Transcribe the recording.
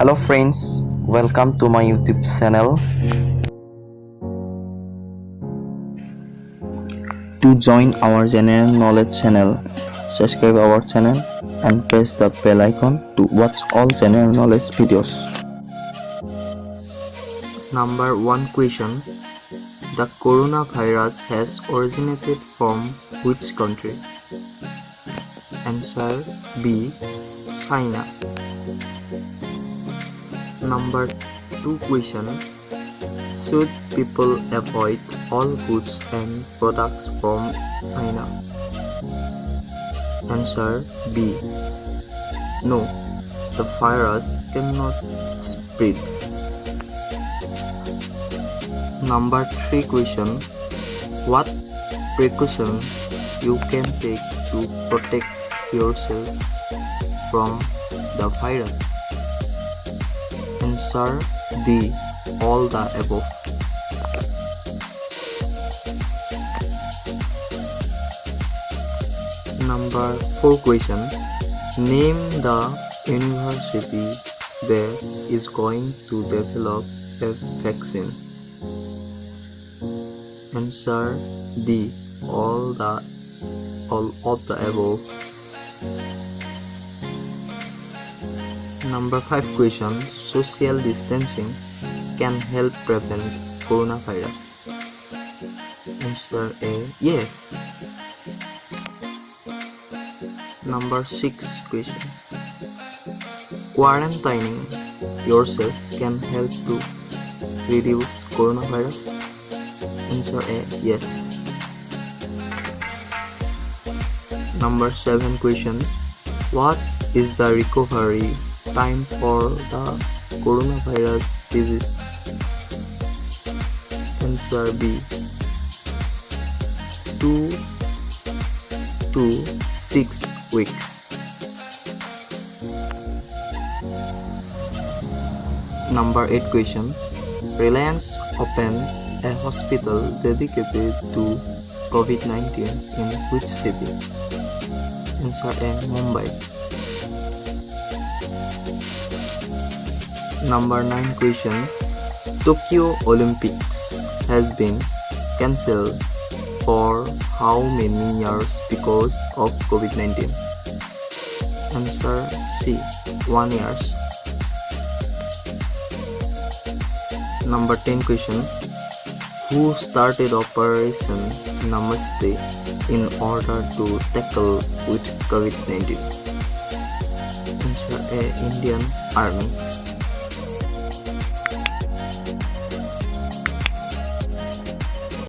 Hello friends, welcome to my YouTube channel. To join our general knowledge channel, subscribe our channel and press the bell icon to watch all general knowledge videos. Number 1 question. The coronavirus has originated from which country? Answer B. China. Number 2 question. Should people avoid all goods and products from China? Answer B. No, the virus cannot spread. Number 3 question. What precaution you can take to protect yourself from the virus? Answer D. All the above. Number 4 question. Name the university that is going to develop a vaccine. Answer D. All of the above. Number 5 question. Social distancing can help prevent coronavirus. Answer A. Yes. Number 6 question. Quarantining yourself can help to reduce coronavirus. Answer A. Yes. Number 7 question. What is the recovery time for the coronavirus disease? Answer B. 2 to 6 weeks. Number 8 question. Reliance opened a hospital dedicated to COVID-19 in which city? Answer A. Mumbai. Number 9 question. Tokyo Olympics has been cancelled for how many years because of COVID-19? Answer C. 1 year. Number 10 question. Who started Operation Namaste in order to tackle with COVID-19? Answer A. Indian Army.